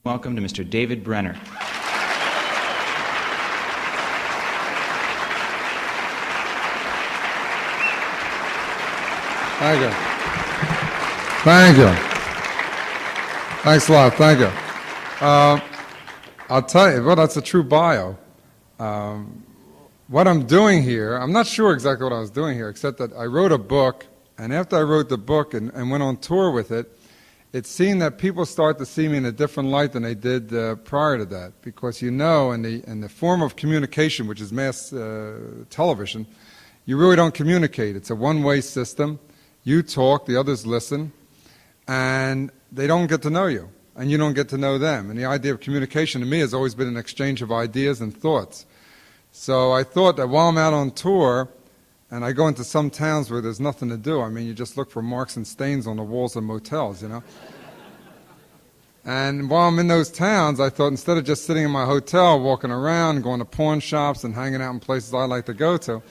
Welcome to Mr. David Brenner. Thank you. Thank you. Thanks a lot. Thank you. I'll tell you, well, that's a true bio. What I'm doing here, I'm not sure exactly what I was doing here, except that I wrote a book, and after I wrote the book and went on tour with it, it seemed that people start to see me in a different light than they did prior to that. Because in the form of communication, which is mass television, you really don't communicate. It's a one-way system. You talk, the others listen, and they don't get to know you, and you don't get to know them. And the idea of communication to me has always been an exchange of ideas and thoughts. So I thought that while I'm out on tour, and I go into some towns where there's nothing to do. I mean, you just look for marks and stains on the walls of motels, you know. And while I'm in those towns, I thought instead of just sitting in my hotel, walking around, going to pawn shops and hanging out in places I like to go to,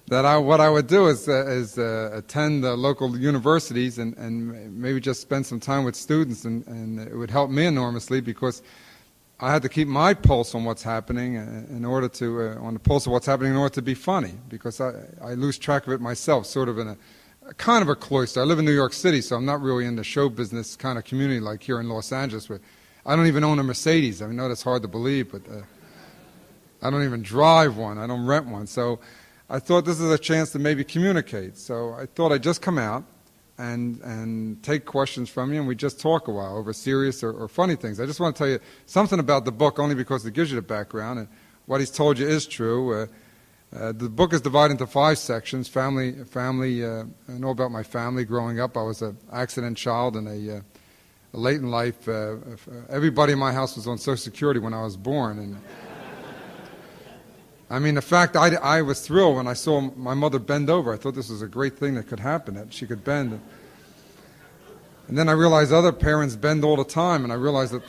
what I would do is attend the local universities and maybe just spend some time with students, and it would help me enormously because I had to keep my pulse on what's happening in order to, on the pulse of what's happening in order to be funny, because I lose track of it myself, sort of in a kind of a cloister. I live in New York City, so I'm not really in the show business kind of community like here in Los Angeles, where I don't even own a Mercedes. I know that's hard to believe, but I don't even drive one. I don't rent one. So I thought this is a chance to maybe communicate. So I thought I'd just come out and take questions from you, and we just talk a while over serious or funny things. I just want to tell you something about the book, only because it gives you the background, and what he's told you is true. The book is divided into 5 sections: family, I know about my family growing up. I was an accident child and a late in life. Everybody in my house was on Social Security when I was born, and I mean, the fact I was thrilled when I saw my mother bend over. I thought this was a great thing that could happen, that she could bend. And then I realized other parents bend all the time, and I realized that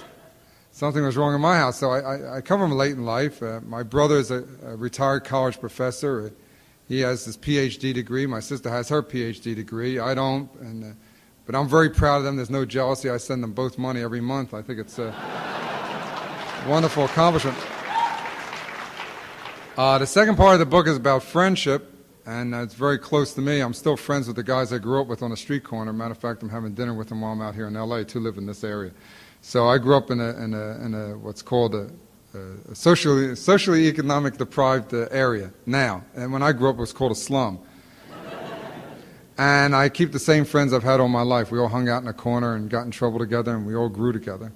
something was wrong in my house. So I come from late in life. My brother is a retired college professor. He has his PhD degree. My sister has her PhD degree. I don't, but I'm very proud of them. There's no jealousy. I send them both money every month. I think it's a wonderful accomplishment. The second part of the book is about friendship, and it's very close to me. I'm still friends with the guys I grew up with on the street corner. Matter of fact, I'm having dinner with them while I'm out here in L.A. Two live in this area. So I grew up in a what's called a socially economic deprived area now. And when I grew up, it was called a slum. And I keep the same friends I've had all my life. We all hung out in a corner and got in trouble together, and we all grew together.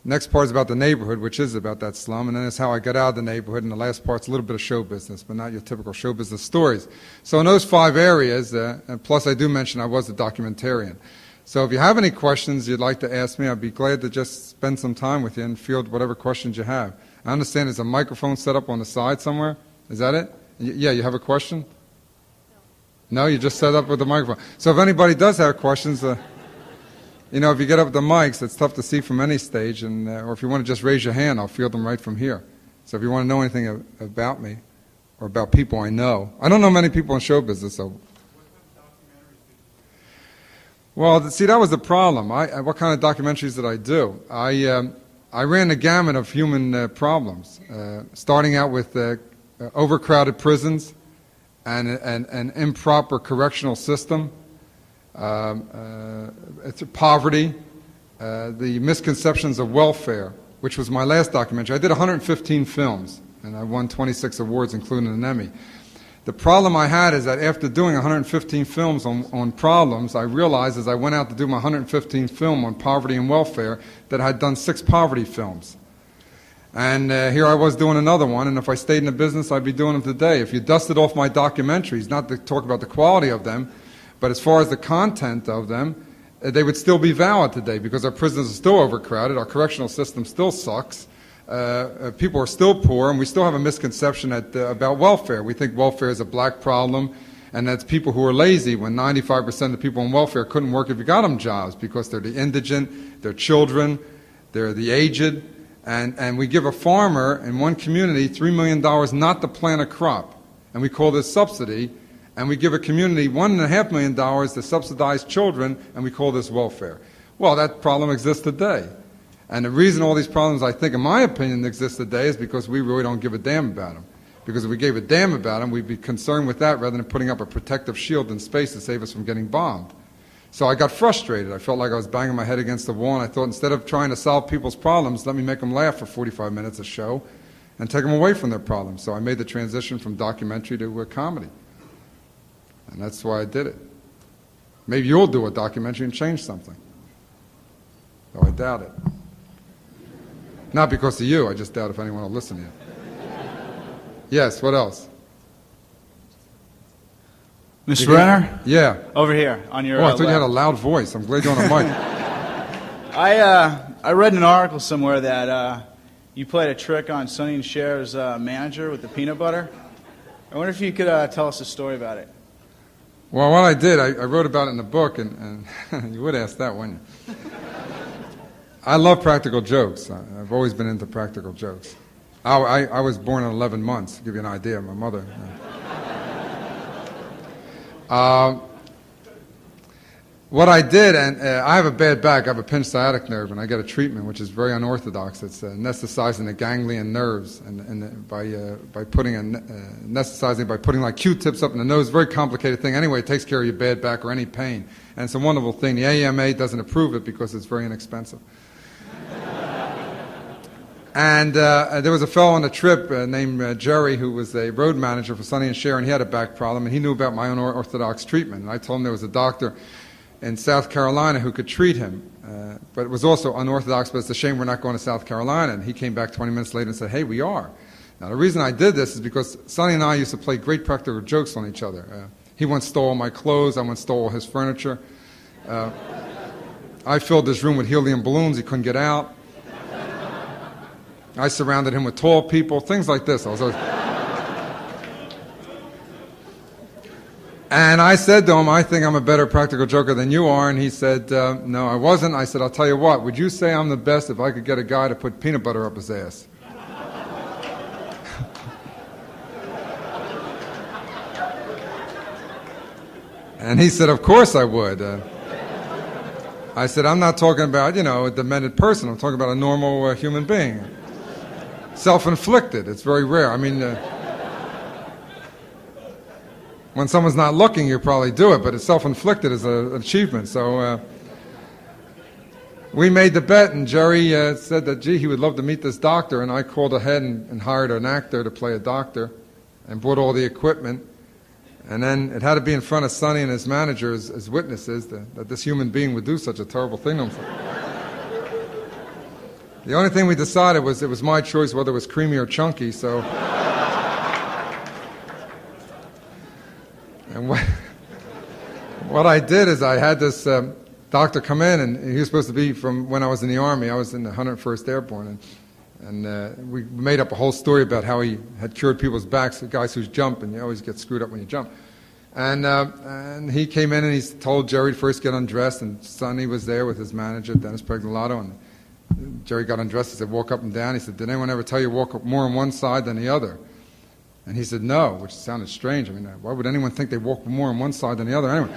Next part is about the neighborhood, which is about that slum, and then it's how I got out of the neighborhood, and the last part's a little bit of show business, but not your typical show business stories. So in those 5 areas, and plus I do mention I was a documentarian. So if you have any questions you'd like to ask me, I'd be glad to just spend some time with you and field whatever questions you have. I understand there's a microphone set up on the side somewhere. Is that it? Yeah, you have a question? No, you just set up with the microphone. So if anybody does have questions, you know, if you get up with the mics, it's tough to see from any stage, and or if you want to just raise your hand, I'll field them right from here. So if you want to know anything about me or about people I know, I don't know many people in show business. So, well, see, that was the problem. What kind of documentaries did I do? I ran the gamut of human problems, starting out with overcrowded prisons and an improper correctional system. It's poverty, the misconceptions of welfare, which was my last documentary. I did 115 films, and I won 26 awards, including an Emmy. The problem I had is that after doing 115 films on problems, I realized as I went out to do my 115th film on poverty and welfare that I had done 6 poverty films. And here I was doing another one, and if I stayed in the business, I'd be doing them today. If you dusted off my documentaries, not to talk about the quality of them, but as far as the content of them, they would still be valid today because our prisons are still overcrowded, our correctional system still sucks, people are still poor, and we still have a misconception about welfare. We think welfare is a black problem, and that's people who are lazy, when 95% of the people on welfare couldn't work if you got them jobs because they're the indigent, they're children, they're the aged, and we give a farmer in one community $3 million not to plant a crop, and we call this subsidy. And we give a community $1.5 million to subsidize children, and we call this welfare. Well, that problem exists today. And the reason all these problems, I think, in my opinion, exist today is because we really don't give a damn about them. Because if we gave a damn about them, we'd be concerned with that rather than putting up a protective shield in space to save us from getting bombed. So I got frustrated. I felt like I was banging my head against the wall, and I thought instead of trying to solve people's problems, let me make them laugh for 45 minutes a show and take them away from their problems. So I made the transition from documentary to comedy. And that's why I did it. Maybe you'll do a documentary and change something. Though I doubt it. Not because of you, I just doubt if anyone will listen to you. Yes, what else? Mr. Brenner? Yeah. Over here, on your Oh, I thought you had a left. loud voice. I'm glad you're on a mic. I read in an article somewhere that you played a trick on Sonny and Cher's manager with the peanut butter. I wonder if you could tell us a story about it. Well, what I did, I wrote about it in the book, and you would ask that, wouldn't you? I love practical jokes. I've always been into practical jokes. I was born in 11 months, to give you an idea, my mother. What I did, and I have a bad back, I have a pinched sciatic nerve, and I get a treatment which is very unorthodox. It's anesthetizing the ganglion nerves, and by putting anesthetizing by putting like Q-tips up in the nose. Very complicated thing. Anyway, it takes care of your bad back or any pain, and it's a wonderful thing. The AMA doesn't approve it because it's very inexpensive. And there was a fellow on the trip named Jerry who was a road manager for Sonny and Cher, and he had a back problem, and he knew about my unorthodox treatment. And I told him there was a doctor in South Carolina who could treat him, but it was also unorthodox, but it's a shame we're not going to South Carolina. And he came back 20 minutes later and said, hey, we are. Now, the reason I did this is because Sonny and I used to play great practical jokes on each other. He once stole all my clothes, I once stole all his furniture. I filled this room with helium balloons, he couldn't get out. I surrounded him with tall people, things like this. And I said to him, I think I'm a better practical joker than you are. And he said, no, I wasn't. I said, I'll tell you what, would you say I'm the best if I could get a guy to put peanut butter up his ass? And he said, of course I would. I said, I'm not talking about, a demented person. I'm talking about a normal human being. Self-inflicted. It's very rare. I mean, when someone's not looking, you probably do it, but it's self-inflicted as an achievement. So we made the bet, and Jerry said that, gee, he would love to meet this doctor, and I called ahead and hired an actor to play a doctor and bought all the equipment. And then it had to be in front of Sonny and his manager as witnesses that this human being would do such a terrible thing to himself. The only thing we decided was it was my choice whether it was creamy or chunky, so... And what I did is I had this doctor come in, and he was supposed to be from when I was in the Army. I was in the 101st Airborne, and we made up a whole story about how he had cured people's backs, the guys who jump, and you always get screwed up when you jump. And he came in and he told Jerry to first get undressed, and Sonny was there with his manager, Dennis Pregnolato, and Jerry got undressed. He said, walk up and down. He said, did anyone ever tell you walk up more on one side than the other? And he said, no, which sounded strange. I mean, why would anyone think they walk more on one side than the other? Anyway.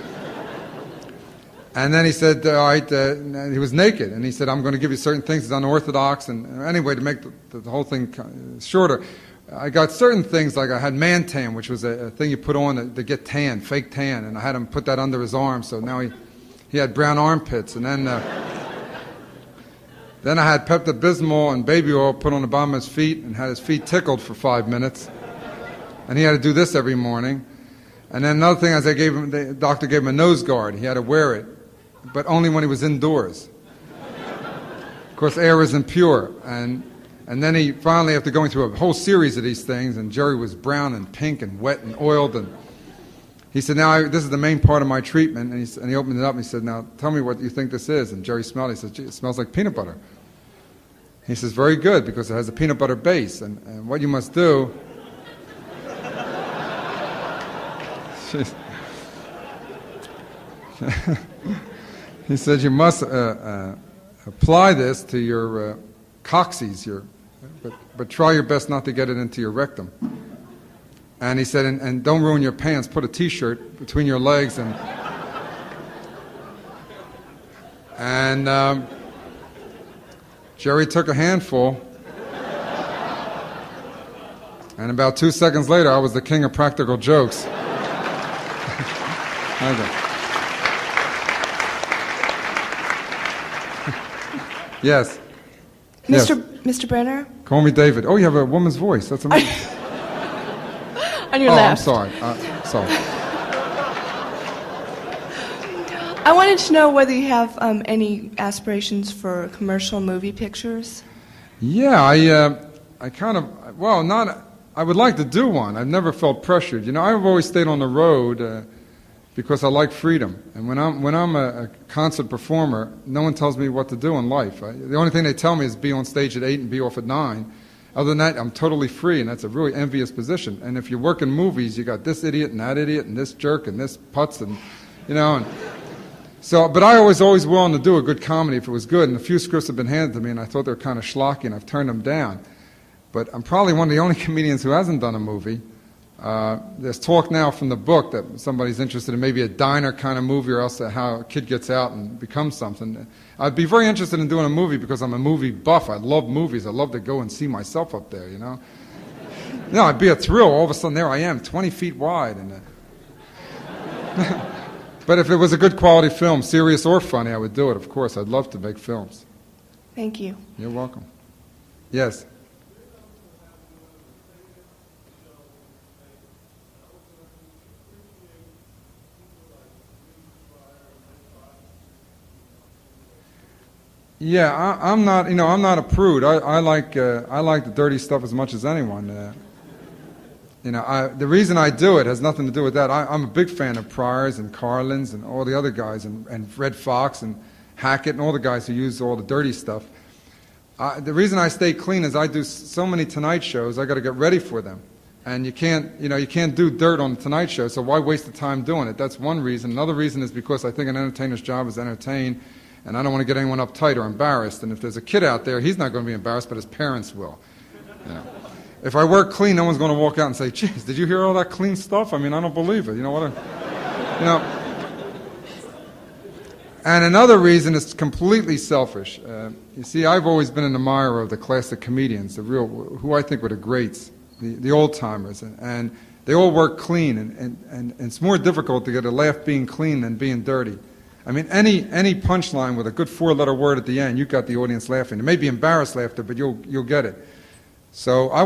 And then he said, all right, he was naked. And he said, I'm going to give you certain things that's unorthodox. And anyway, to make the whole thing shorter, I got certain things, like I had man tan, which was a thing you put on to get tan, fake tan. And I had him put that under his arm, so now he had brown armpits. And then I had Pepto-Bismol and baby oil put on the bottom of his feet and had his feet tickled for 5 minutes. And he had to do this every morning. And then another thing is the doctor gave him a nose guard. He had to wear it, but only when he was indoors. Of course, air is impure. And then he finally, after going through a whole series of these things, and Jerry was brown and pink and wet and oiled, and he said, now this is the main part of my treatment. And he opened it up and he said, now tell me what you think this is. And Jerry smelled it. He said, gee, it smells like peanut butter. He says, very good, because it has a peanut butter base. And what you must do... He said, you must apply this to your coccyx, but try your best not to get it into your rectum. And he said, and don't ruin your pants, put a T-shirt between your legs. Jerry took a handful, and about 2 seconds later, I was the king of practical jokes. Okay. Yes. Mr. Brenner? Call me David. Oh, you have a woman's voice. That's amazing. On your Oh, I'm left. sorry. Sorry. I wanted to know whether you have any aspirations for commercial movie pictures. Yeah, I kind of, well, not, I would like to do one. I've never felt pressured. You know, I've always stayed on the road because I like freedom. And when I'm a concert performer, no one tells me what to do in life. The only thing they tell me is be on stage at 8 and be off at 9. Other than that, I'm totally free, and that's a really envious position. And if you work in movies, you got this idiot and that idiot and this jerk and this putz and, you know. And so, but I was always willing to do a good comedy if it was good. And a few scripts have been handed to me, and I thought they were kind of schlocky, and I've turned them down. But I'm probably one of the only comedians who hasn't done a movie. There's talk now from the book that somebody's interested in maybe a diner kind of movie, or else how a kid gets out and becomes something. I'd be very interested in doing a movie because I'm a movie buff. I love movies. I love to go and see myself up there, you know. No, it'd be a thrill. All of a sudden, there I am, 20 feet wide. And but if it was a good quality film, serious or funny, I would do it, of course. I'd love to make films. Thank you. You're welcome. Yes. Yeah, I'm not. You know, I'm not a prude. I like the dirty stuff as much as anyone. You know, the reason I do it has nothing to do with that. I'm a big fan of Pryor's and Carlin's and all the other guys, and Red Fox and Hackett and all the guys who use all the dirty stuff. The reason I stay clean is I do so many Tonight shows. I got to get ready for them, and you can't do dirt on the Tonight Show. So why waste the time doing it? That's one reason. Another reason is because I think an entertainer's job is to entertain. And I don't want to get anyone uptight or embarrassed. And if there's a kid out there, he's not going to be embarrassed, but his parents will. You know. If I work clean, no one's going to walk out and say, "Geez, did you hear all that clean stuff? I mean, I don't believe it." You know what? You know. And another reason is completely selfish. You see, I've always been an admirer of the classic comedians, who I think were the greats, the old timers, and they all work clean. And it's more difficult to get a laugh being clean than being dirty. I mean, any punchline with a good 4-letter word at the end, you've got the audience laughing. It may be embarrassed laughter, but you'll get it. So I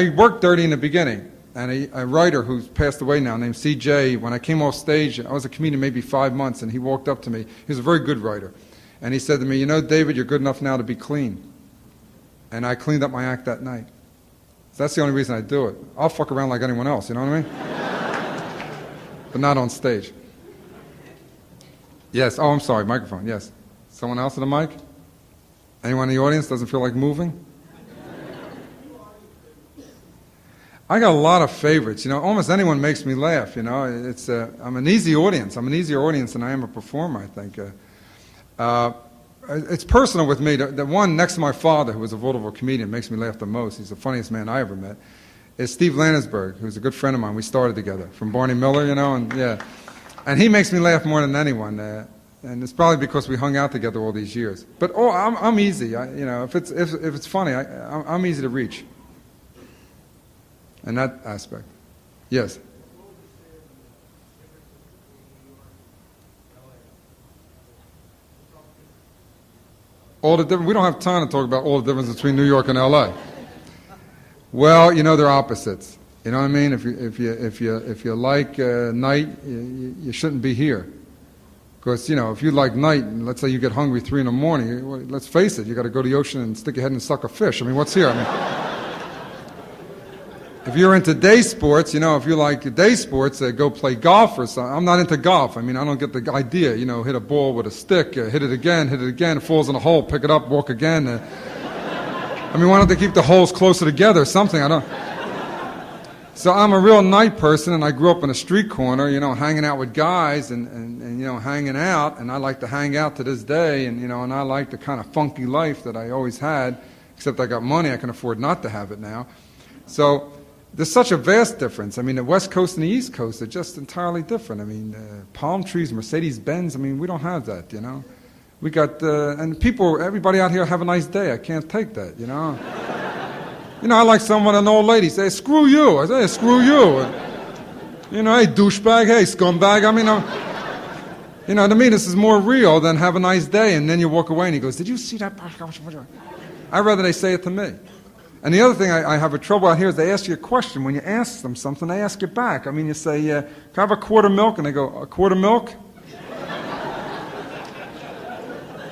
worked dirty in the beginning, and a writer who's passed away now named C.J., when I came off stage, I was a comedian maybe 5 months, and he walked up to me. He was a very good writer. And he said to me, "You know, David, you're good enough now to be clean." And I cleaned up my act that night. So that's the only reason I do it. I'll fuck around like anyone else, you know what I mean? But not on stage. Yes. Oh, I'm sorry. Microphone. Yes. Someone else at the mic? Anyone in the audience doesn't feel like moving? I got a lot of favorites. You know, almost anyone makes me laugh. You know, I'm an easy audience. I'm an easier audience than I am a performer, I think. It's personal with me. The one next to my father, who was a vaudeville comedian, makes me laugh the most. He's the funniest man I ever met. Is Steve Landsberg, who's a good friend of mine. We started together from Barney Miller, you know, and yeah. And he makes me laugh more than anyone, and it's probably because we hung out together all these years. But I'm easy. You know, if it's funny, I'm easy to reach. In that aspect, yes. We don't have time to talk about all the difference between New York and L.A. Well, you know, they're opposites. You know what I mean? If you like night, you shouldn't be here. Because, you know, if you like night, and let's say you get hungry 3 in the morning, well, let's face it, you got to go to the ocean and stick your head and suck a fish. I mean, what's here? I mean, if you're into day sports, you know, if you like day sports, go play golf or something. I'm not into golf. I mean, I don't get the idea. You know, hit a ball with a stick, hit it again, it falls in a hole, pick it up, walk again. I mean, why don't they keep the holes closer together or something? I don't. So I'm a real night person, and I grew up in a street corner, you know, hanging out with guys and you know, hanging out, and I like to hang out to this day, and, you know, and I like the kind of funky life that I always had, except I got money, I can afford not to have it now. So there's such a vast difference. I mean, the West Coast and the East Coast are just entirely different. I mean, palm trees, Mercedes-Benz, I mean, we don't have that, you know. We got, and people, everybody out here have a nice day. I can't take that, you know. You know, I like someone, an old lady, say, screw you. I say, hey, screw you. And, you know, hey, douchebag, hey, scumbag. I mean, you know, to me, this is more real than have a nice day, and then you walk away and he goes, did you see that? I'd rather they say it to me. And the other thing I have a trouble out here is they ask you a question. When you ask them something, they ask you back. I mean, you say, can I have a quart of milk? And they go, a quart of milk?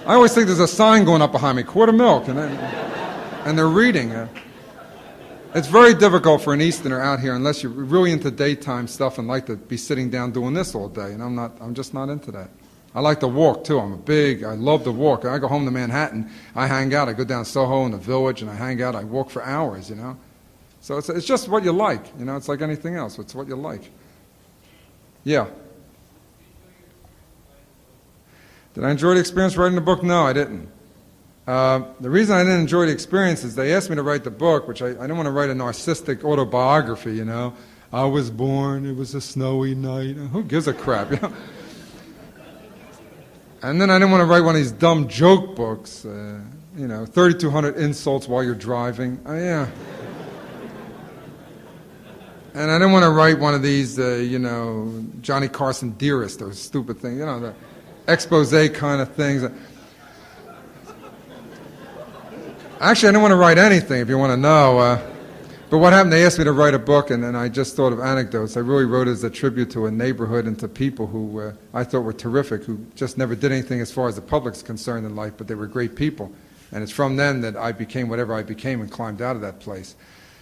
I always think there's a sign going up behind me, quart of milk, and they're reading. It's very difficult for an Easterner out here unless you're really into daytime stuff and like to be sitting down doing this all day, and I'm just not into that. I like to walk too. I love to walk. I go home to Manhattan, I hang out, I go down Soho in the Village and I hang out, I walk for hours, you know. So it's just what you like, you know, it's like anything else, it's what you like. Yeah. Did I enjoy the experience writing the book? No, I didn't. The reason I didn't enjoy the experience is they asked me to write the book, which I didn't want to write a narcissistic autobiography, you know. I was born, it was a snowy night. Who gives a crap, you know? And then I didn't want to write one of these dumb joke books, you know, 3,200 insults while you're driving. Yeah. And I didn't want to write one of these, you know, Johnny Carson Dearest or stupid thing, you know, the expose kind of things. Actually, I didn't want to write anything, if you want to know. But what happened, they asked me to write a book, and then I just thought of anecdotes. I really wrote it as a tribute to a neighborhood and to people who I thought were terrific, who just never did anything as far as the public's concerned in life, but they were great people. And it's from them that I became whatever I became and climbed out of that place.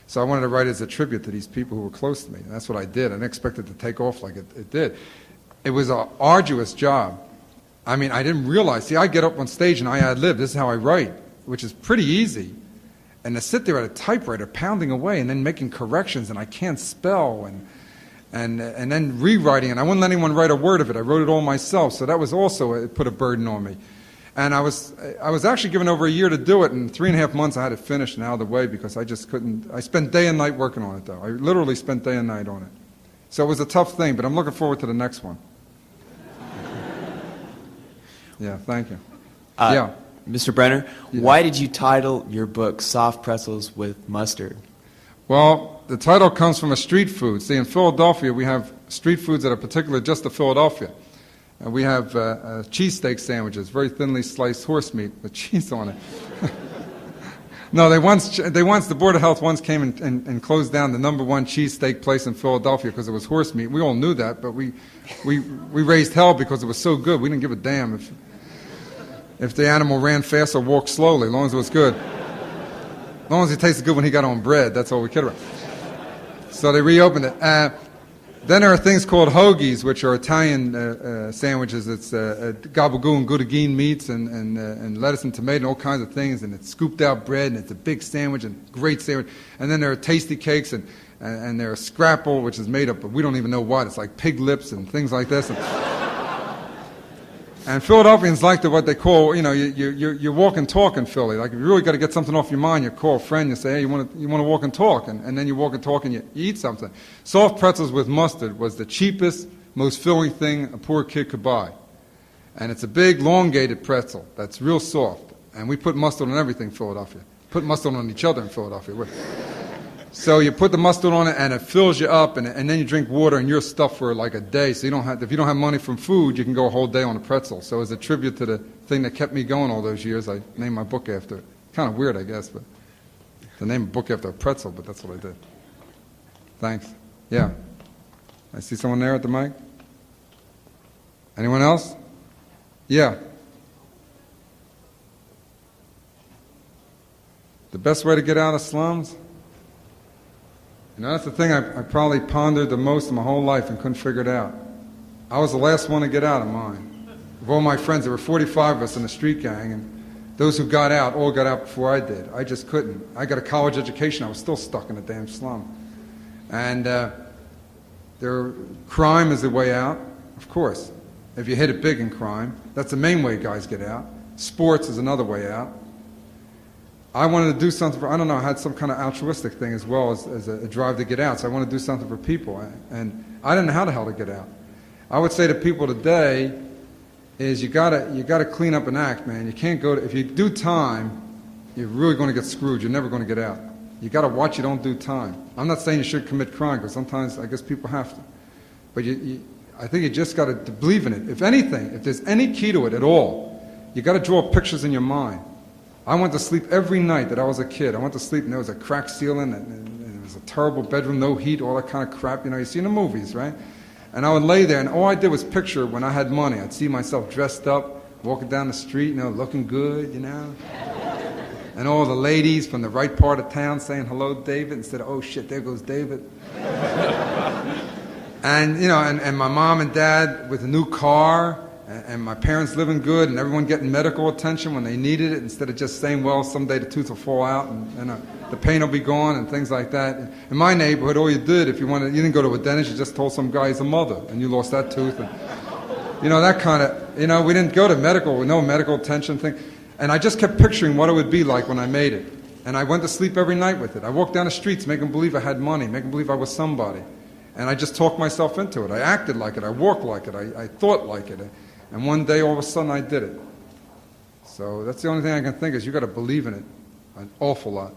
So I wanted to write it as a tribute to these people who were close to me. And that's what I did. I didn't expect it to take off like it did. It was an arduous job. I mean, I didn't realize. See, I get up on stage and I ad-lib. This is how I write, which is pretty easy. And to sit there at a typewriter pounding away and then making corrections, and I can't spell, and then rewriting, and I wouldn't let anyone write a word of it. I wrote it all myself, so that was also, it put a burden on me. And I was actually given over a year to do it, and 3.5 months I had it finished and out of the way because I just couldn't. I spent day and night working on it, though. I literally spent day and night on it. So it was a tough thing, but I'm looking forward to the next one. Yeah, thank you. Yeah. Mr. Brenner, Yeah. Why did you title your book Soft Pretzels with Mustard? Well, the title comes from a street food. See, in Philadelphia, we have street foods that are particular just to Philadelphia. And we have cheesesteak sandwiches, very thinly sliced horse meat with cheese on it. No, the Board of Health once came and closed down the #1 cheesesteak place in Philadelphia because it was horse meat. We all knew that, but we raised hell because it was so good. We didn't give a damn if the animal ran fast or walked slowly, as long as it was good. As long as it tasted good when he got on bread, that's all we cared about. So they reopened it. Then there are things called hoagies, which are Italian sandwiches. It's gabagool and goudaguine meats and lettuce and tomato and all kinds of things, and it's scooped out bread, and it's a big sandwich and great sandwich. And then there are tasty cakes, and there are scrapple, which is made up, but we don't even know what. It's like pig lips and things like this. And Philadelphians like what they call, you know, you walk and talk in Philly. Like if you really got to get something off your mind, you call a friend, you say, hey, you want to walk and talk, and then you walk and talk and you eat something. Soft pretzels with mustard was the cheapest, most filling thing a poor kid could buy. And it's a big, elongated pretzel that's real soft. And we put mustard on everything in Philadelphia. Put mustard on each other in Philadelphia. So you put the mustard on it, and it fills you up, and then you drink water, and you're stuffed for like a day. So if you don't have money from food, you can go a whole day on a pretzel. So as a tribute to the thing that kept me going all those years, I named my book after it. Kind of weird, I guess, but to name a book after a pretzel, but that's what I did. Thanks. Yeah. I see someone there at the mic. Anyone else? Yeah. The best way to get out of slums? You know, that's the thing I probably pondered the most in my whole life and couldn't figure it out. I was the last one to get out of mine. Of all my friends, there were 45 of us in the street gang, and those who got out all got out before I did. I just couldn't. I got a college education. I was still stuck in a damn slum. And crime is the way out, of course. If you hit it big in crime, that's the main way guys get out. Sports is another way out. I wanted to do something I had some kind of altruistic thing as well as a drive to get out. So I wanted to do something for people. And I didn't know how the hell to get out. I would say to people today, is you gotta clean up an act, man. You can't go to, if you do time, you're really going to get screwed. You're never going to get out. You got to watch you don't do time. I'm not saying you should commit crime, because sometimes I guess people have to. But I think you just got to believe in it. If anything, if there's any key to it at all, you got to draw pictures in your mind. I went to sleep every night that I was a kid. I went to sleep and there was a cracked ceiling and it was a terrible bedroom, no heat, all that kind of crap. You know, you see in the movies, right? And I would lay there and all I did was picture when I had money. I'd see myself dressed up, walking down the street, you know, looking good, you know. And all the ladies from the right part of town saying, hello, David, instead of, oh, shit, there goes David. And, you know, and my mom and dad with a new car, and my parents living good, and everyone getting medical attention when they needed it, instead of just saying, well, someday the tooth will fall out, and the pain will be gone, and things like that. In my neighborhood, all you did, if you didn't go to a dentist, you just told some guy he's a mother, and you lost that tooth. And, you know, that kind of, you know, we didn't go to no medical attention thing. And I just kept picturing what it would be like when I made it. And I went to sleep every night with it. I walked down the streets making believe I had money, making believe I was somebody. And I just talked myself into it. I acted like it. I walked like it. I thought like it. And one day, all of a sudden, I did it. So that's the only thing I can think is you got to believe in it an awful lot.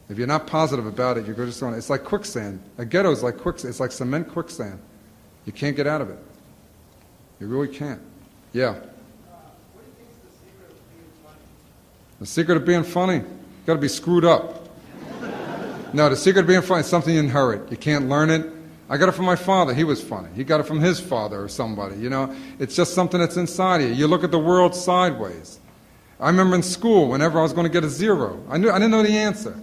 If you're not positive about it, you're just going. It's like quicksand. A ghetto is like quicksand. It's like cement quicksand. You can't get out of it. You really can't. Yeah. The secret of being funny, you got to be screwed up. No, the secret of being funny is something you inherit. You can't learn it. I got it from my father. He was funny. He got it from his father or somebody. You know, it's just something that's inside of you. You look at the world sideways. I remember in school, whenever I was going to get a 0, I didn't know the answer.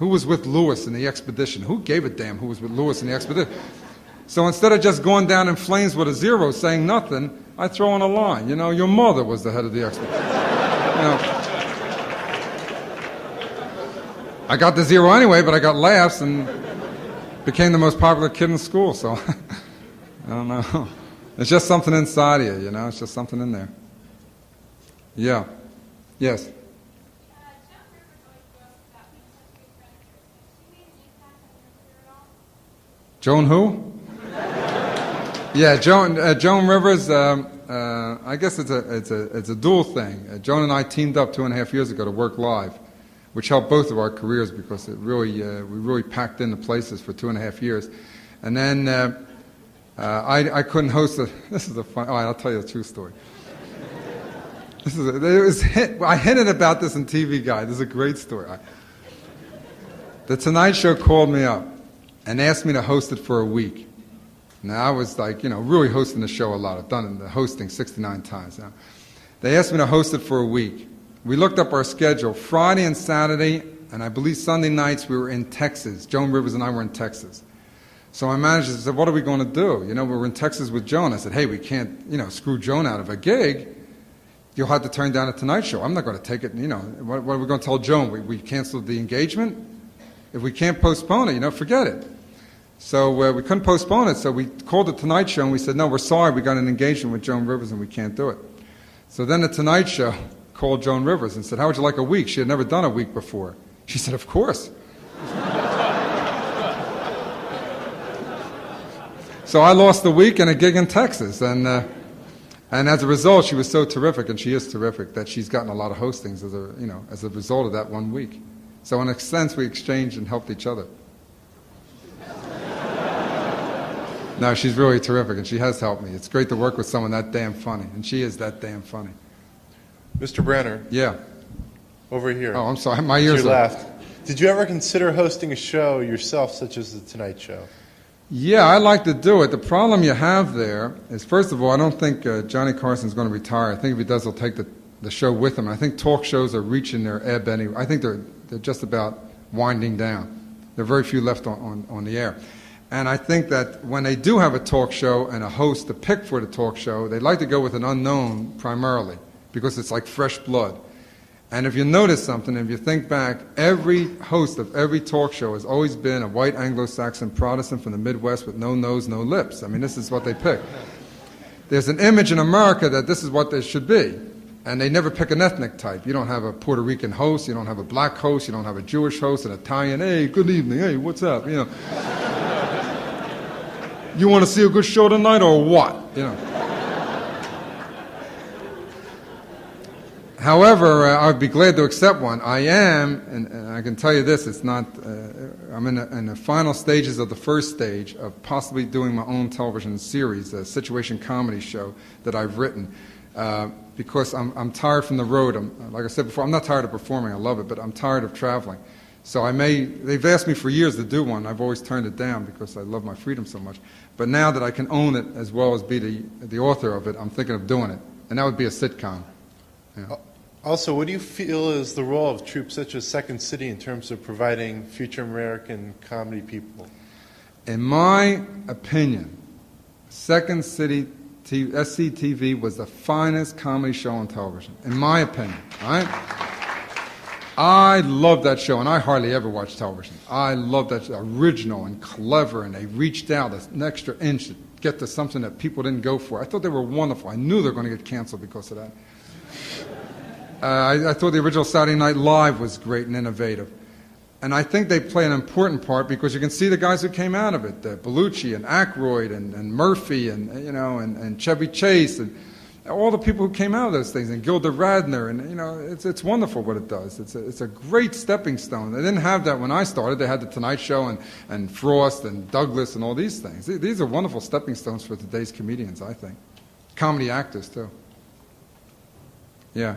Who was with Lewis in the expedition? Who gave a damn who was with Lewis in the expedition? So instead of just going down in flames with a 0, saying nothing, I throw in a line. You know, your mother was the head of the expedition. You know. I got the 0 anyway, but I got laughs and became the most popular kid in school, so I don't know. It's just something inside of you, you know? It's just something in there. Yeah. Yes? Joan who? Yeah, Joan Rivers, I guess it's a dual thing. Joan and I teamed up 2.5 years ago to work live, which helped both of our careers because it really, we really packed in the places for 2.5 years. And then I couldn't host this is a fun, I'll tell you a true story. I hinted about this in TV Guide. This is a great story. The Tonight Show called me up and asked me to host it for a week. Now, I was like, you know, really hosting the show a lot. I've done the hosting 69 times now. They asked me to host it for a week. We looked up our schedule. Friday and Saturday, and I believe Sunday nights, we were in Texas. Joan Rivers and I were in Texas. So my manager said, what are we going to do? You know, we were in Texas with Joan. I said, hey, we can't, you know, screw Joan out of a gig. You'll have to turn down a Tonight Show. I'm not going to take it, you know. What are we going to tell Joan? We canceled the engagement? If we can't postpone it, you know, forget it. So we couldn't postpone it, so we called the Tonight Show and we said, no, we're sorry, we got an engagement with Joan Rivers and we can't do it. So then the Tonight Show called Joan Rivers and said, how would you like a week? She had never done a week before. She said, of course. So I lost the week and a gig in Texas, and as a result, she was so terrific, and she is terrific, that she's gotten a lot of hostings as a result of that 1 week. So in a sense, we exchanged and helped each other. No, she's really terrific, and she has helped me. It's great to work with someone that damn funny, and she is that damn funny. Mr. Brenner. Yeah. Over here. Oh, I'm sorry, my ears to your are... left. Did you ever consider hosting a show yourself, such as The Tonight Show? Yeah, I'd like to do it. The problem you have there is, first of all, I don't think Johnny Carson's going to retire. I think if he does, he'll take the show with him. I think talk shows are reaching their ebb anyway. I think they're just about winding down. There are very few left on the air. And I think that when they do have a talk show and a host to pick for the talk show, they like to go with an unknown primarily, because it's like fresh blood. And if you notice something, if you think back, every host of every talk show has always been a white Anglo-Saxon Protestant from the Midwest with no nose, no lips. I mean, this is what they pick. There's an image in America that this is what they should be. And they never pick an ethnic type. You don't have a Puerto Rican host, you don't have a black host, you don't have a Jewish host, an Italian, hey, good evening, hey, what's up, you know. You want to see a good show tonight or what, you know. However, I would be glad to accept one. I am, and I can tell you this, it's not, I'm in the final stages of the first stage of possibly doing my own television series, a situation comedy show that I've written, because I'm tired from the road. Like I said before, I'm not tired of performing, I love it, but I'm tired of traveling. So they've asked me for years to do one. I've always turned it down because I love my freedom so much. But now that I can own it as well as be the author of it, I'm thinking of doing it. And that would be a sitcom. Yeah. Also, what do you feel is the role of troops such as Second City in terms of providing future American comedy people? In my opinion, Second City SCTV was the finest comedy show on television, in my opinion. Right? I love that show, and I hardly ever watch television. I love that show. Original and clever, and they reached out an extra inch to get to something that people didn't go for. I thought they were wonderful. I knew they were going to get canceled because of that. I thought the original Saturday Night Live was great and innovative. And I think they play an important part because you can see the guys who came out of it, Bellucci and Aykroyd and Murphy and Chevy Chase and all the people who came out of those things, and Gilda Radner, and it's wonderful what it does. It's a great stepping stone. They didn't have that when I started. They had the Tonight Show and Frost and Douglas and all these things. These are wonderful stepping stones for today's comedians, I think. Comedy actors, too. Yeah.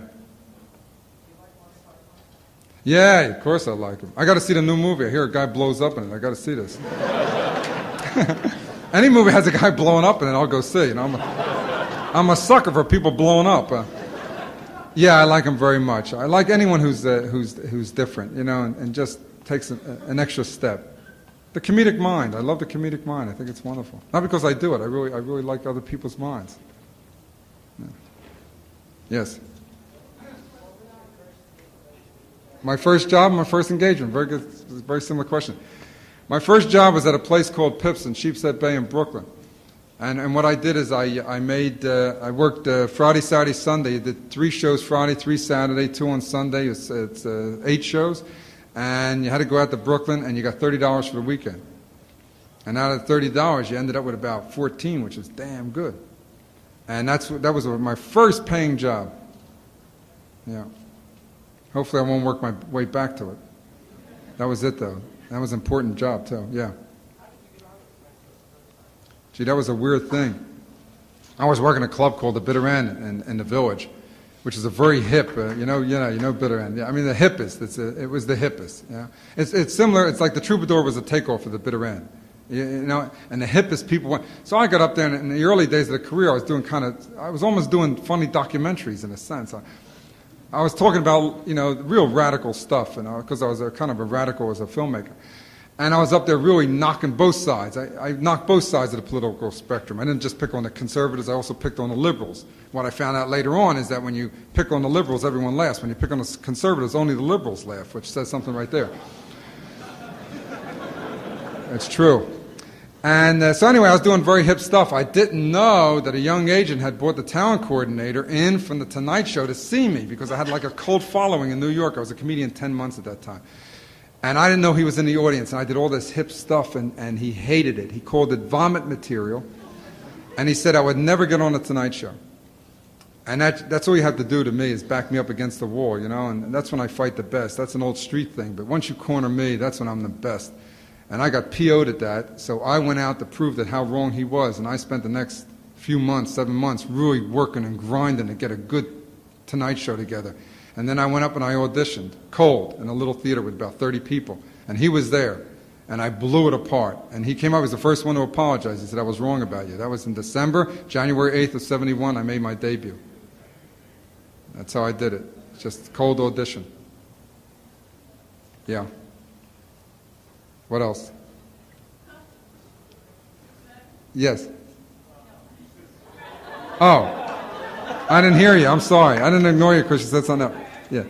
Yeah, of course I like him. I got to see the new movie. I hear a guy blows up in it. I got to see this. Any movie has a guy blowing up in it, I'll go see. I'm a sucker for people blowing up. Yeah, I like him very much. I like anyone who's different, and just takes an extra step. The comedic mind. I love the comedic mind. I think it's wonderful. Not because I do it. I really like other people's minds. Yeah. Yes. My first job, my first engagement. Very good, very similar question. My first job was at a place called Pips in Sheepshead Bay in Brooklyn. And what I did is I worked Friday, Saturday, Sunday. I did 3 shows Friday, 3 Saturday, 2 on Sunday. It's 8 shows. And you had to go out to Brooklyn, and you got $30 for the weekend. And out of $30, you ended up with about 14, which is damn good. And that was my first paying job. Yeah. Hopefully I won't work my way back to it. That was it, though. That was an important job, too. Yeah. Gee, that was a weird thing. I was working at a club called the Bitter End in the Village, which is a very hip, you know Bitter End. Yeah, I mean, the hippest. It was the hippest. Yeah. It's similar. It's like the Troubadour was a takeoff of the Bitter End. And the hippest people went. So I got up there, and in the early days of the career, I was almost doing funny documentaries in a sense. I was talking about, real radical stuff, because I was kind of a radical as a filmmaker. And I was up there really knocking both sides. I knocked both sides of the political spectrum. I didn't just pick on the conservatives, I also picked on the liberals. What I found out later on is that when you pick on the liberals, everyone laughs. When you pick on the conservatives, only the liberals laugh, which says something right there. It's true. And so anyway, I was doing very hip stuff. I didn't know that a young agent had brought the talent coordinator in from the Tonight Show to see me because I had like a cult following in New York. I was a comedian 10 months at that time. And I didn't know he was in the audience, and I did all this hip stuff, and he hated it. He called it vomit material, and he said I would never get on the Tonight Show. And that's all you have to do to me is back me up against the wall, and that's when I fight the best. That's an old street thing, but once you corner me, that's when I'm the best. And I got PO'd at that, so I went out to prove that how wrong he was, and I spent the next few months, 7 months, really working and grinding to get a good Tonight Show together. And then I went up and I auditioned, cold, in a little theater with about 30 people. And he was there, and I blew it apart. And he came up, he was the first one to apologize. He said, I was wrong about you. That was in December, January 8th of 71, I made my debut. That's how I did it. Just cold audition. Yeah. What else? Yes. Oh, I didn't hear you. I'm sorry. I didn't ignore you because you said something else. Yeah.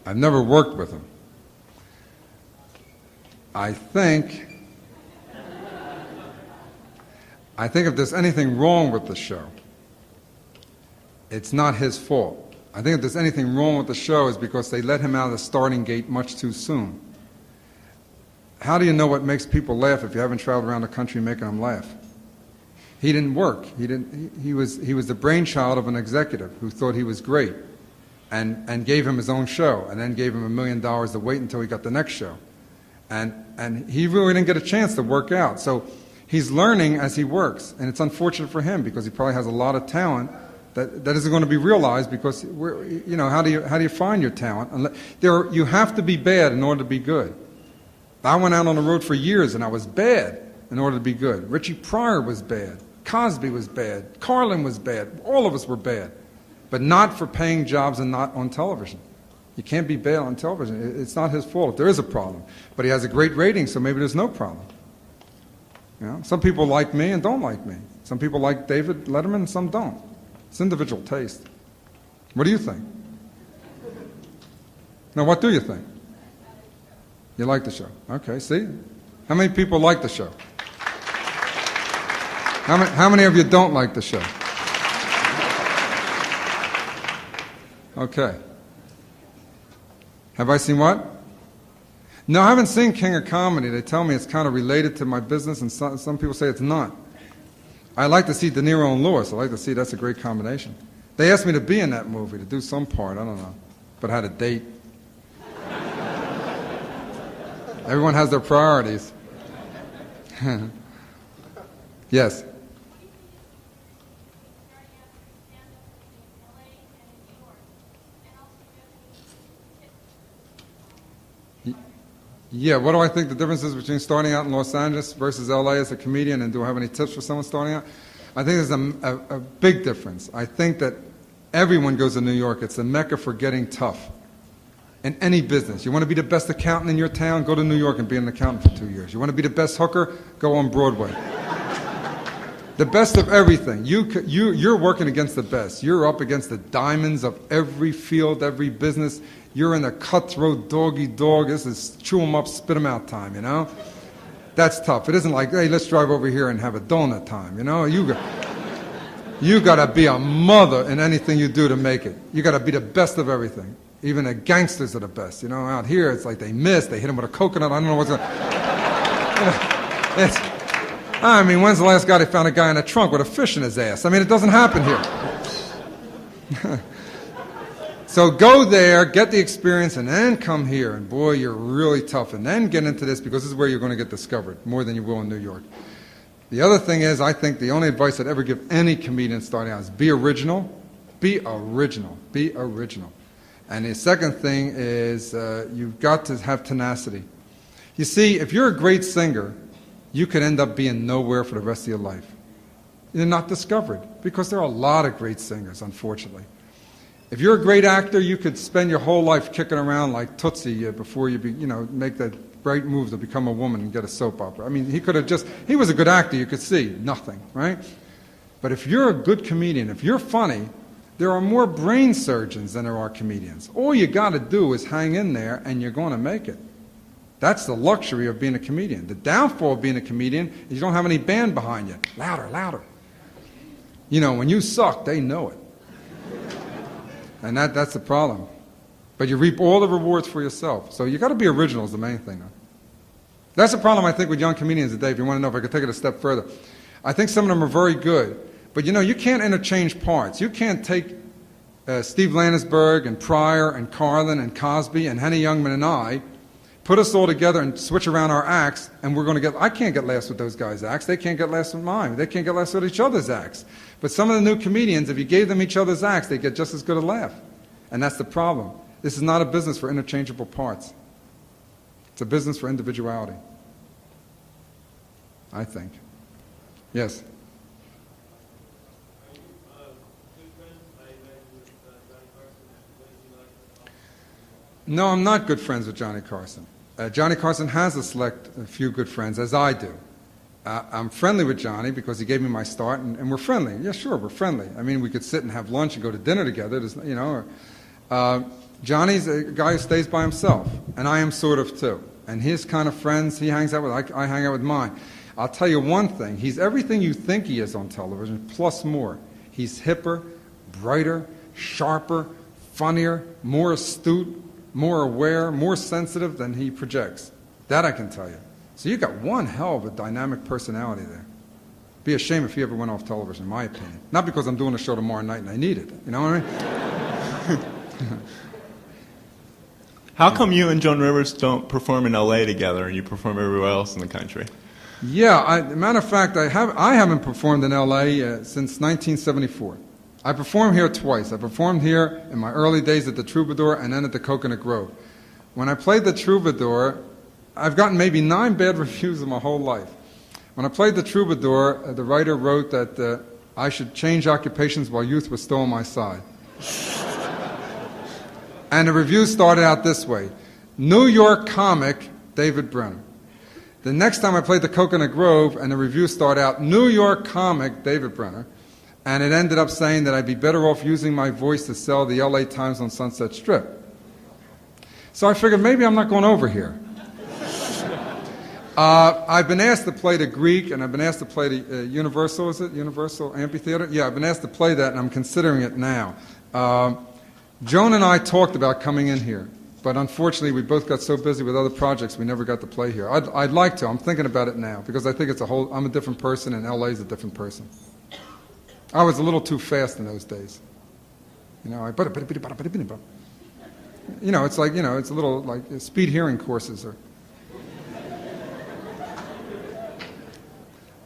I've never worked with him. I think if there's anything wrong with the show, it's not his fault. I think if there's anything wrong with the show is because they let him out of the starting gate much too soon. How do you know what makes people laugh if you haven't traveled around the country making them laugh? He didn't work. He was the brainchild of an executive who thought he was great and gave him his own show and then gave him $1 million to wait until he got the next show. And he really didn't get a chance to work out. So he's learning as he works. And it's unfortunate for him because he probably has a lot of talent that isn't going to be realized because, how do you find your talent? You have to be bad in order to be good. I went out on the road for years and I was bad in order to be good. Richie Pryor was bad. Cosby was bad. Carlin was bad. All of us were bad. But not for paying jobs and not on television. You can't be bad on television. It's not his fault if there is a problem. But he has a great rating, so maybe there's no problem. Some people like me and don't like me. Some people like David Letterman and some don't. It's individual taste. What do you think? Now, what do you think? You like the show. Okay, see? How many people like the show? How many of you don't like the show? Okay. Have I seen what? No, I haven't seen King of Comedy. They tell me it's kind of related to my business, and some people say it's not. I like to see De Niro and Lewis. I like to see that's a great combination. They asked me to be in that movie, to do some part. I don't know. But I had a date. Everyone has their priorities. Yes. Yeah, what do I think the difference is between starting out in Los Angeles versus LA as a comedian, and do I have any tips for someone starting out? I think there's a big difference. I think that everyone goes to New York. It's the mecca for getting tough in any business. You want to be the best accountant in your town? Go to New York and be an accountant for 2 years. You want to be the best hooker? Go on Broadway. The best of everything. You're working against the best. You're up against the diamonds of every field, every business. You're in the cutthroat dog-eat-dog. This is chew 'em up, spit 'em out time, That's tough. It isn't like, hey, let's drive over here and have a donut time, You got to be a mother in anything you do to make it. You got to be the best of everything. Even the gangsters are the best. Out here, it's like they miss. They hit them with a coconut. I don't know what's going on. When's the last guy they found a guy in a trunk with a fish in his ass? It doesn't happen here. So go there, get the experience, and then come here. And boy, you're really tough. And then get into this because this is where you're going to get discovered more than you will in New York. The other thing is, I think the only advice I'd ever give any comedian starting out is be original. Be original. Be original. And the second thing is you've got to have tenacity. You see, if you're a great singer, you could end up being nowhere for the rest of your life. You're not discovered because there are a lot of great singers, unfortunately. If you're a great actor, you could spend your whole life kicking around like Tootsie before you make that great move to become a woman and get a soap opera. He was a good actor, you could see, nothing, right? But if you're a good comedian, if you're funny, there are more brain surgeons than there are comedians. All you got to do is hang in there and you're going to make it. That's the luxury of being a comedian. The downfall of being a comedian is you don't have any band behind you. Louder, louder. When you suck, they know it. And that's the problem. But you reap all the rewards for yourself. So you got to be original is the main thing. That's the problem, I think, with young comedians today. If you want to know if I could take it a step further. I think some of them are very good. But you can't interchange parts. You can't take Steve Landesberg and Pryor and Carlin and Cosby and Henny Youngman and I, put us all together and switch around our acts, and I can't get laughs with those guys' acts. They can't get laughs with mine. They can't get laughs with each other's acts. But some of the new comedians, if you gave them each other's acts, they get just as good a laugh. And that's the problem. This is not a business for interchangeable parts. It's a business for individuality, I think. Yes? No, I'm not good friends with Johnny Carson. Johnny Carson has a few good friends, as I do. I'm friendly with Johnny because he gave me my start, and we're friendly. Yeah, sure, we're friendly. We could sit and have lunch and go to dinner together. Johnny's a guy who stays by himself, and I am sort of too. And his kind of friends he hangs out with, I hang out with mine. I'll tell you one thing. He's everything you think he is on television, plus more. He's hipper, brighter, sharper, funnier, more astute, more aware, more sensitive than he projects. That I can tell you. So you got one hell of a dynamic personality there. Be a shame if he ever went off television, in my opinion. Not because I'm doing a show tomorrow night and I need it. You know what I mean? How come you and Joan Rivers don't perform in L.A. together and you perform everywhere else in the country? Yeah, matter of fact, I haven't performed in L.A. Since 1974. I performed here twice. I performed here in my early days at the Troubadour and then at the Coconut Grove. When I played the Troubadour, I've gotten maybe 9 bad reviews in my whole life. When I played the Troubadour, the writer wrote that I should change occupations while youth was still on my side. And the review started out this way: New York comic, David Brenner. The next time I played the Coconut Grove, and the review started out, New York comic, David Brenner. And it ended up saying that I'd be better off using my voice to sell the LA Times on Sunset Strip. So I figured maybe I'm not going over here. I've been asked to play the Greek, and I've been asked to play the Universal, is it? Universal Amphitheater? Yeah, I've been asked to play that, and I'm considering it now. Joan and I talked about coming in here, but unfortunately we both got so busy with other projects we never got to play here. I'd like to. I'm thinking about it now, because I think I'm a different person, and LA's a different person. I was a little too fast in those days. You know, it's like, it's a little like speed hearing courses or...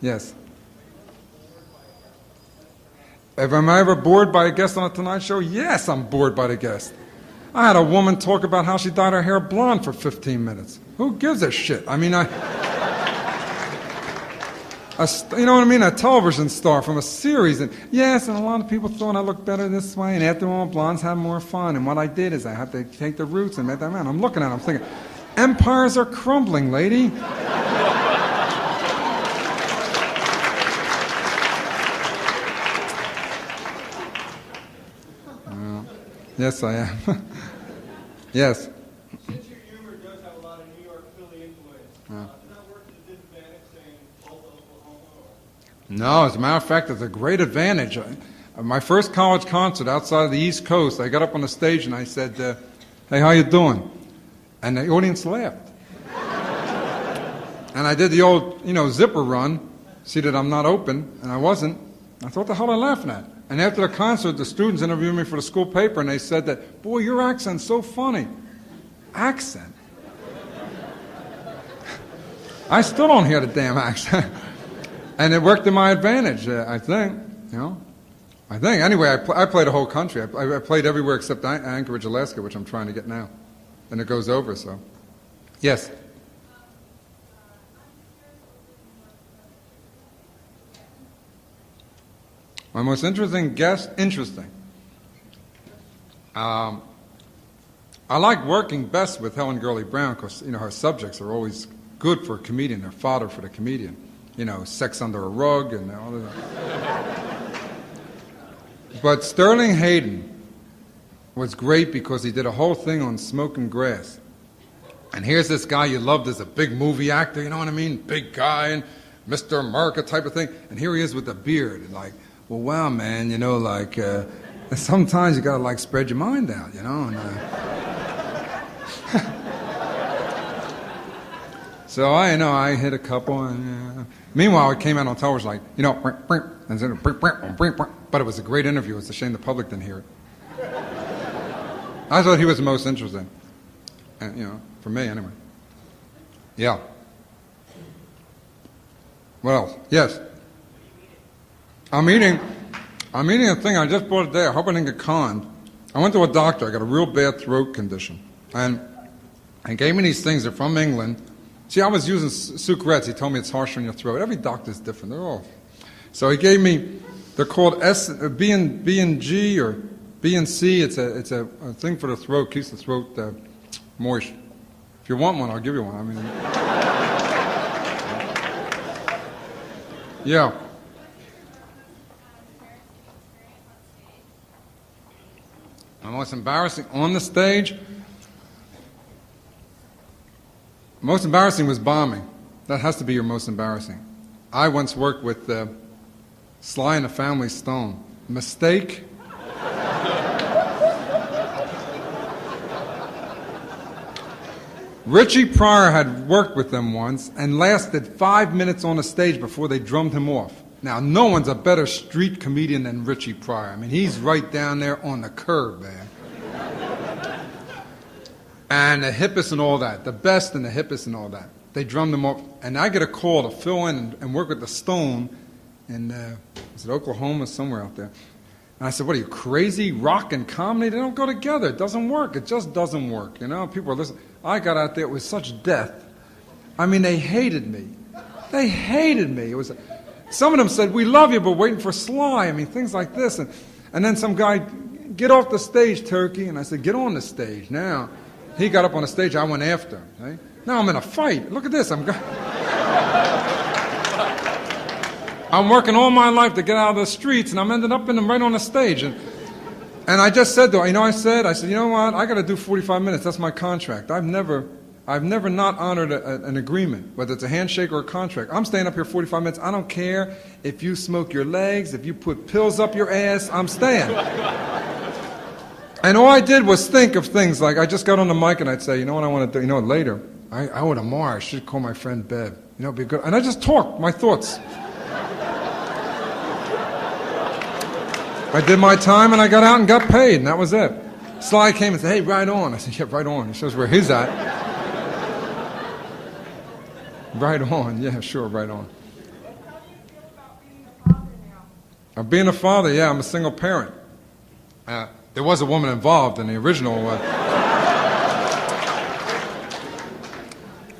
Yes. Am I ever bored by a guest on a Tonight Show? Yes, I'm bored by the guest. I had a woman talk about how she dyed her hair blonde for 15 minutes. Who gives a shit? I mean, you know what I mean? A television star from a series. And yes, and a lot of people thought I looked better this way. And after all, blondes have more fun. And what I did is I had to take the roots and make that man. I'm looking at it, I'm thinking, empires are crumbling, lady. Yes, I am. Yes. Since your humor does have a lot of New York, Philly influence, does that work to the disadvantage saying Tulsa, Oklahoma? No, as a matter of fact, it's a great advantage. My first college concert outside of the East Coast, I got up on the stage and I said, hey, how you doing? And the audience laughed. And I did the old, zipper run, see that I'm not open, and I wasn't. I thought, what the hell are they laughing at? And after the concert, the students interviewed me for the school paper, and they said that, boy, your accent's so funny. Accent? I still don't hear the damn accent. And it worked to my advantage, I think, I think. Anyway, I played the whole country. I played everywhere except Anchorage, Alaska, which I'm trying to get now. And it goes over, so. Yes? My most interesting guest, I like working best with Helen Gurley Brown because, her subjects are always good for a comedian, they're fodder for the comedian. Sex under a rug and all of that. But Sterling Hayden was great because he did a whole thing on smoking grass. And here's this guy you loved as a big movie actor, you know what I mean? Big guy and Mr. America type of thing. And here he is with a beard and like, well, wow, man, sometimes you gotta spread your mind out, and so I hit a couple, and meanwhile it came out on television but it was a great interview. It's a shame the public didn't hear it. I thought he was the most interesting, and for me anyway. Yeah. What else? Yes. I'm eating a thing. I just bought it there. I hope I didn't get conned. I went to a doctor. I got a real bad throat condition. And he gave me these things. They're from England. See, I was using Sucrets. He told me it's harsh on your throat. Every doctor's different. They're all. So he gave me, they're called B&G or B&C. It's a thing for the throat. Keeps the throat moist. If you want one, I'll give you one. Yeah. The most embarrassing on the stage? Most embarrassing was bombing. That has to be your most embarrassing. I once worked with Sly and the Family Stone. Mistake? Richie Pryor had worked with them once and lasted 5 minutes on the stage before they drummed him off. Now, no one's a better street comedian than Richie Pryor. I mean, he's right down there on the curb, man. And the hippest and all that, the best and the hippest and all that. They drummed him off, and I get a call to fill in and work with the Stone in, was it Oklahoma, somewhere out there. And I said, what are you, crazy? Rock and comedy? They don't go together. It doesn't work. It just doesn't work. You know, people are listening. I got out there with such death. I mean, they hated me. They hated me. It was, some of them said, we love you, but waiting for Sly. I mean, things like this. And then some guy, get off the stage, Turkey. And I said, get on the stage. Now, he got up on the stage. I went after him. Right? Now I'm in a fight. Look at this. I'm working all my life to get out of the streets, and I'm ending up right on the stage. And I just said to her, I said, you know what? I got to do 45 minutes. That's my contract. I've never not honored an agreement, whether it's a handshake or a contract. I'm staying up here 45 minutes. I don't care if you smoke your legs, if you put pills up your ass. I'm staying. And all I did was think of things like I just got on the mic and I'd say, you know what I want to do? You know, later, I would tomorrow. I should call my friend Bev. You know, it'd be good. And I just talked my thoughts. I did my time and I got out and got paid, and that was it. Sly came and said, hey, right on. I said, yeah, right on. He shows where he's at. Right on. Yeah, sure, right on. How do you feel about being a father now? Being a father, yeah, I'm a single parent. There was a woman involved in the original one.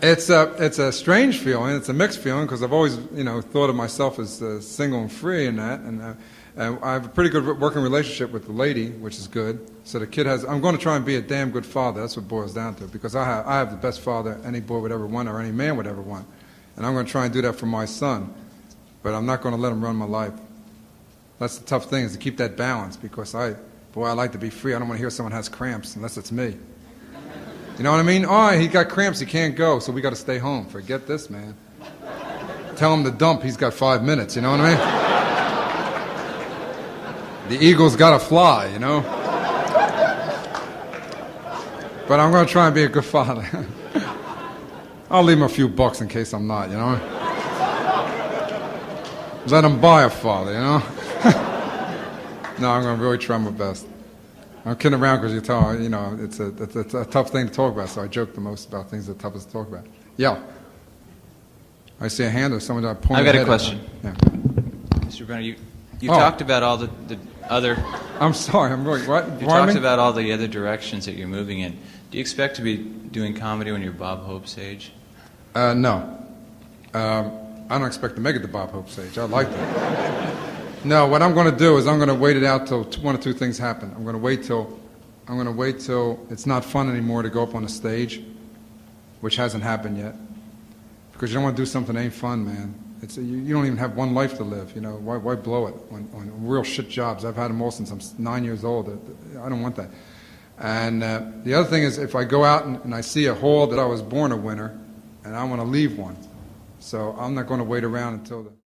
It's a strange feeling. It's a mixed feeling because I've always, thought of myself as single and free and that. And I have a pretty good working relationship with the lady, which is good. So the kid I'm going to try and be a damn good father. That's what it boils down to, because I have the best father any boy would ever want or any man would ever want. And I'm going to try and do that for my son. But I'm not going to let him run my life. That's the tough thing, is to keep that balance, because I like to be free. I don't want to hear someone has cramps unless it's me. You know what I mean? Oh, he got cramps, he can't go, so we got to stay home. Forget this, man. Tell him to dump, he's got 5 minutes, you know what I mean? The eagle's got to fly, you know? But I'm going to try and be a good father. I'll leave him a few bucks in case I'm not, you know? Let him buy a father, you know? No, I'm going to really try my best. I'm kidding around because it's a tough thing to talk about, so I joke the most about things that are toughest to talk about. Yeah. I see a hand or someone that pointed. I've got a question. Yeah. Mr. Brenner, you talked about all the other... I'm sorry, I'm really... What? You talked about all the other directions that you're moving in. Do you expect to be doing comedy when you're Bob Hope's age? No. I don't expect to make it to Bob Hope's age. I like that. No, what I'm going to do is I'm going to wait it out till one or two things happen. I'm going to wait till it's not fun anymore to go up on the stage, which hasn't happened yet. Because you don't want to do something that ain't fun, man. You don't even have one life to live, you know. Why blow it on real shit jobs? I've had them all since I'm 9 years old. I don't want that. And the other thing is, if I go out and I see a hall that I was born a winner, and I want to leave one. So I'm not going to wait around until the...